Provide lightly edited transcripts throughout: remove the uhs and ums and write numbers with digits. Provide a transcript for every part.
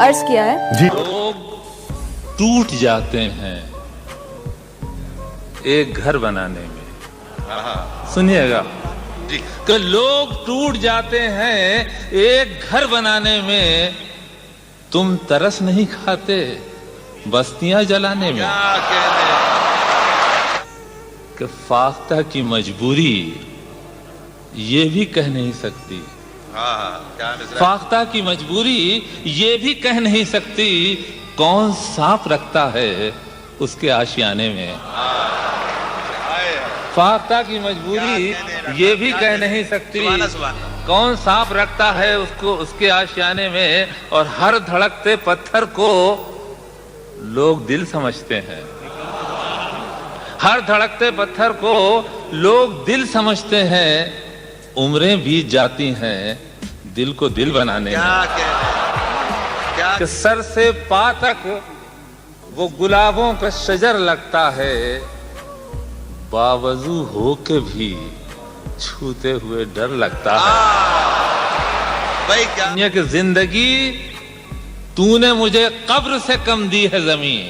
अर्ज किया है जी। लोग टूट जाते हैं एक घर बनाने में, सुनिएगा कि लोग टूट जाते हैं एक घर बनाने में, तुम तरस नहीं खाते बस्तियां जलाने में। कि फाख्ता की मजबूरी ये भी कह नहीं सकती, फाख्ता की मजबूरी ये भी कह नहीं सकती कौन सांप रखता है उसके आशियाने में। फाख्ता की मजबूरी ये भी कह नहीं सकती कौन सांप रखता है उसको उसके आशियाने में। और हर धड़कते पत्थर को लोग दिल समझते हैं, हर धड़कते पत्थर को लोग दिल समझते हैं। उम्रें बीत जाती हैं दिल को दिल बनाने में। कि सर से पा तक वो गुलाबों का शजर लगता है, बावजू हो के भी छूते हुए डर लगता है। भाई क्या ये कि जिंदगी तूने मुझे कब्र से कम दी है जमीन।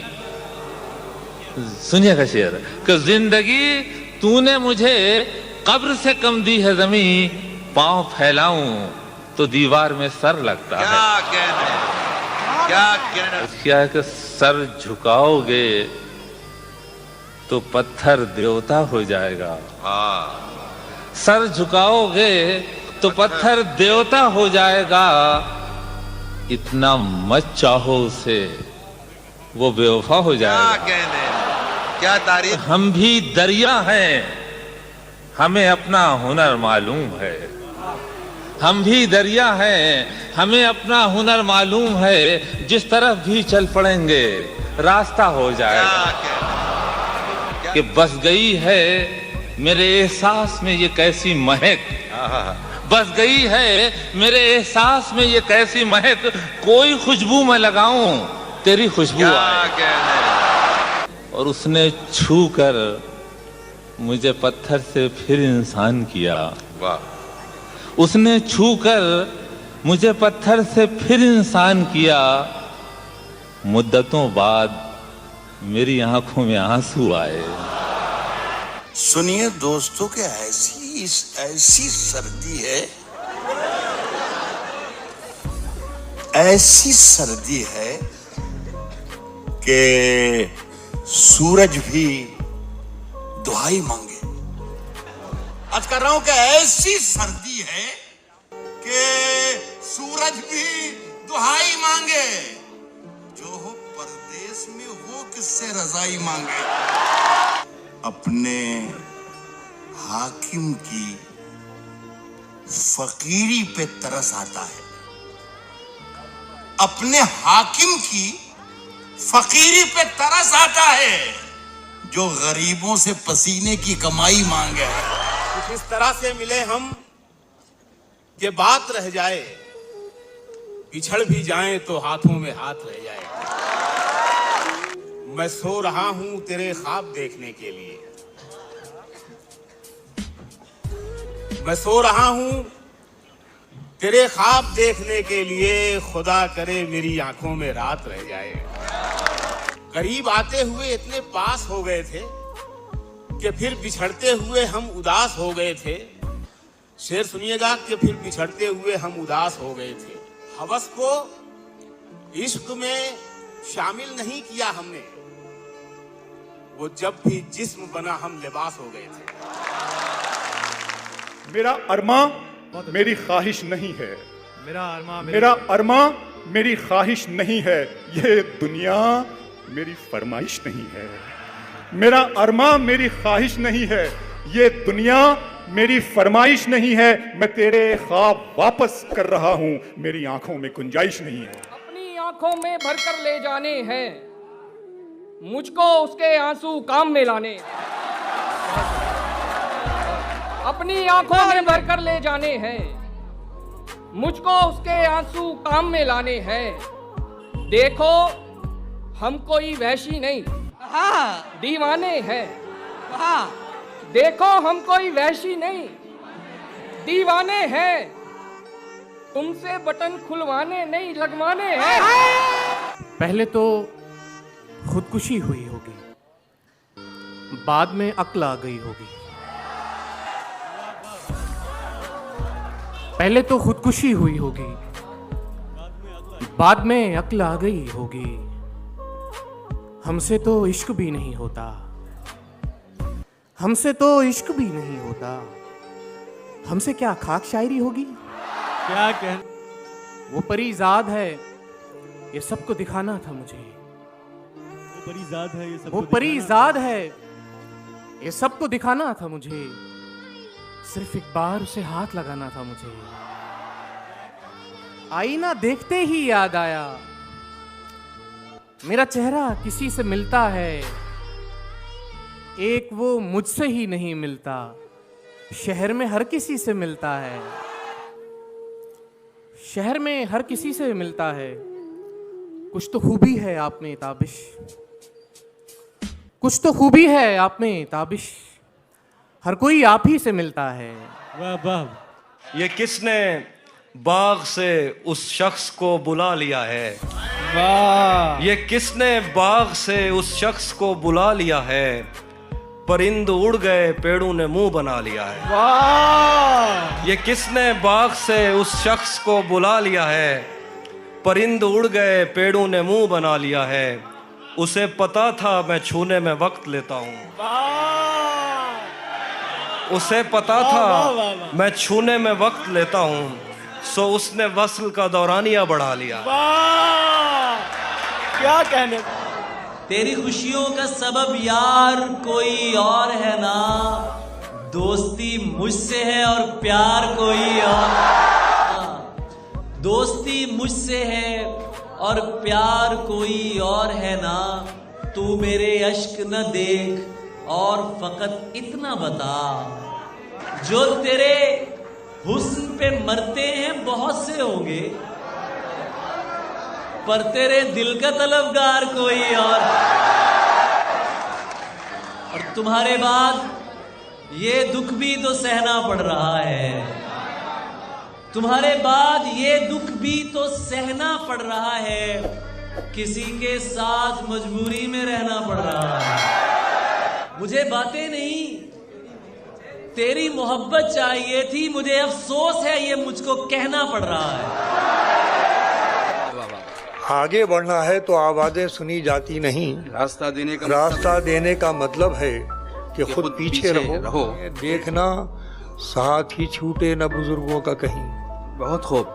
सुनिएगा शेर कि जिंदगी तूने मुझे कब्र से कम दी है जमीन, पांव फैलाऊं तो दीवार में सर लगता है। क्या कहना क्या है कि सर झुकाओगे तो पत्थर देवता हो जाएगा, सर झुकाओगे तो पत्थर देवता हो जाएगा। इतना मत चाहो उसे वो बेवफा हो जाएगा। क्या तारीफ। हम भी दरिया हैं हमें अपना हुनर मालूम है, हम भी दरिया हैं हमें अपना हुनर मालूम है। जिस तरफ भी चल पड़ेंगे रास्ता हो जाएगा। कि बस गई है मेरे एहसास में ये कैसी महक, बस गई है मेरे एहसास में ये कैसी महक, कोई खुशबू मैं लगाऊं तेरी खुशबू आए। और उसने छू कर मुझे पत्थर से फिर इंसान किया, उसने छू कर मुझे पत्थर से फिर इंसान किया। मुद्दतों बाद मेरी आंखों में आंसू आए। सुनिए दोस्तों कि ऐसी सर्दी है, ऐसी सर्दी है कि सूरज भी दुहाई मांगे। आज कर रहा हूं कि ऐसी सर्दी है कि सूरज भी दुहाई मांगे। जो हो परदेश में हो किससे रजाई मांगे। अपने हाकिम की फकीरी पे तरस आता है, अपने हाकिम की फकीरी पे तरस आता है, जो गरीबों से पसीने की कमाई मांगे। कुछ इस तरह से मिले हम कि बात रह जाए, बिछड़ भी जाएं तो हाथों में हाथ रह जाए। मैं सो रहा हूं तेरे ख्वाब देखने के लिए, मैं सो रहा हूं तेरे ख्वाब देखने के लिए। खुदा करे मेरी आंखों में रात रह जाए। करीब आते हुए इतने पास हो गए थे कि फिर बिछड़ते हुए हम उदास हो गए थे। शेर सुनिएगा कि फिर बिछड़ते हुए हम उदास हो गए थे। हवस को इश्क में शामिल नहीं किया हमने, वो जब भी जिस्म बना हम लिबास हो गए थे। मेरा अरमा मेरी ख्वाहिश नहीं है, मेरा अरमा मेरी ख्वाहिश नहीं है, ये दुनिया मेरी फरमाइश नहीं है। मेरा अरमा मेरी ख्वाहिश नहीं है, ये दुनिया मेरी फरमाइश नहीं है। मैं तेरे ख्वाब वापस कर रहा हूं, मेरी आंखों में गुंजाइश नहीं है। अपनी आंखों में भरकर ले जाने हैं, मुझको उसके आंसू काम में लाने। अपनी आंखों में भरकर ले जाने हैं, मुझको उसके आंसू काम में लाने हैं। देखो हम कोई वहशी नहीं, दीवाने हैं। देखो हम कोई वहशी नहीं, दीवाने हैं। तुमसे बटन खुलवाने नहीं लगवाने हैं। पहले तो खुदकुशी हुई होगी, बाद में अक्ल आ गई होगी। पहले तो खुदकुशी हुई होगी, बाद में अक्ल आ गई होगी। हमसे तो इश्क भी नहीं होता, हमसे तो इश्क भी नहीं होता। हमसे क्या खाक शायरी होगी? क्या कह वो परीजाद है, ये सबको दिखाना था मुझे। वो परीजाद है ये सब वो परीजाद है, ये सबको दिखाना था मुझे। सिर्फ एक बार उसे हाथ लगाना था मुझे। आईना देखते ही याद आया, मेरा चेहरा किसी से मिलता है, एक वो मुझसे ही नहीं मिलता। शहर में हर किसी से मिलता है, शहर में हर किसी से मिलता है। कुछ तो खूबी है आप में ताबिश, कुछ तो खूबी है आप में ताबिश। हर कोई आप ही से मिलता है। वाह वाह। ये किसने बाग से उस शख्स को बुला लिया है? वाह। ये किसने बाग से उस शख्स को बुला लिया है? परिंद उड़ गए पेड़ों ने मुंह बना लिया है। वाह। ये किसने बाग से उस शख्स को बुला लिया है? परिंद उड़ गए पेड़ों ने मुंह बना लिया है। उसे पता था मैं छूने में वक्त लेता हूँ, उसे पता था मैं छूने में वक्त लेता हूँ, सो उसने वस्ल का दौरानिया बढ़ा लिया। क्या कहने। तेरी खुशियों का सबब यार कोई और है ना, दोस्ती मुझसे है और प्यार कोई और। दोस्ती मुझसे है और प्यार कोई और है ना। तू मेरे अश्क न देख और फकत इतना बता, जो तेरे हुस्न पे मरते हैं बहुत से होंगे, पर तेरे दिल का तलबगार कोई और तुम्हारे बाद ये दुख भी तो सहना पड़ रहा है। तुम्हारे बाद ये दुख भी तो सहना पड़ रहा है। किसी के साथ मजबूरी में रहना पड़ रहा है। मुझे बातें नहीं, तेरी मोहब्बत चाहिए थी। मुझे अफसोस है ये मुझको कहना पड़ रहा है। आगे बढ़ना है तो आवाजें सुनी जाती नहीं, रास्ता देने का मतलब है कि खुद पीछे रहो। देखना साथ ही छूटे न बुजुर्गों का कहीं। बहुत खूब।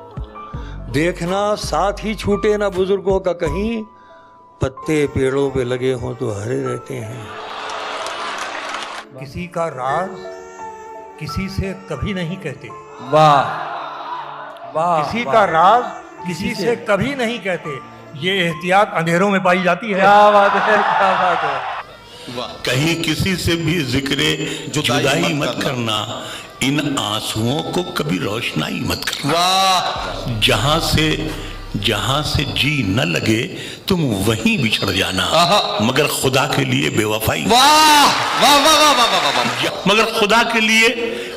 देखना साथ ही छूटे न बुजुर्गों का कहीं, पत्ते पेड़ों पे लगे हों तो हरे रहते हैं। किसी का राज किसी से कभी नहीं कहते। वाह वाह। किसी का राज किसी से कभी नहीं कहते, ये एहतियात अंधेरों में पाई जाती है। क्या बात है, क्या बात है। कहीं किसी से भी जिक्रे जुदाई मत करना, इन आंसुओं को कभी रोशनाई मत करना। वाह। जहां से जी न लगे तुम वहीं बिछड़ जाना, मगर खुदा के लिए बेवफाई। वाह वाह वाह वाह वाह वाह। मगर खुदा के लिए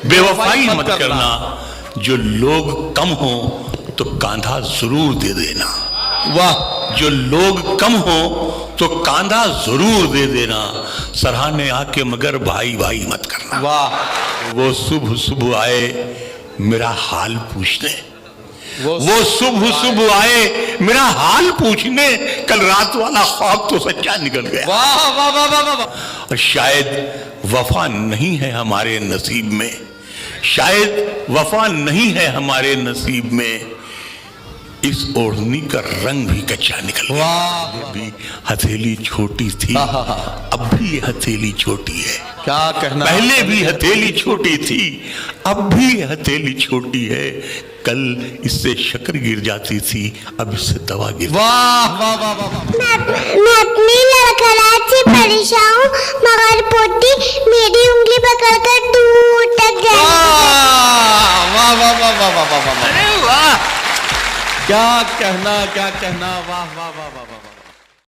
बेवफाई मत करना। जो लोग कम हो तो कांधा जरूर दे देना। वाह। जो लोग कम हो तो कांधा जरूर दे देना। सराहने आके मगर भाई भाई मत करना। वाह। वो सुबह सुबह आए मेरा हाल पूछने, वो सुबह सुबह आए मेरा हाल पूछने, कल रात वाला ख्वाब तो सच्चा निकल गया। वाह वाह वाह वाह वाह। और शायद वफा नहीं है हमारे नसीब में, शायद वफा नहीं है हमारे नसीब में। इस ओढ़नी का रंग भी कच्चा निकल गया। वाह। भी हथेली छोटी थी, अब भी ये हथेली छोटी है। क्या कहना। पहले भी हथेली छोटी थी, अब भी हथेली छोटी है। कल इससे शक्कर गिर जाती थी, अब इससे दवा गिर। वाह वाह वाह वाह। मैं अपनी लड़खड़ाहट से परेशान हूँ, मगर पोती मेरी उंगली पकड़कर दूर तक जाए। वाह वाह वाह वाह वाह वाह। अरे वाह। क्या कहना, क्या कहना। वाह वाह वाह वाह वाह।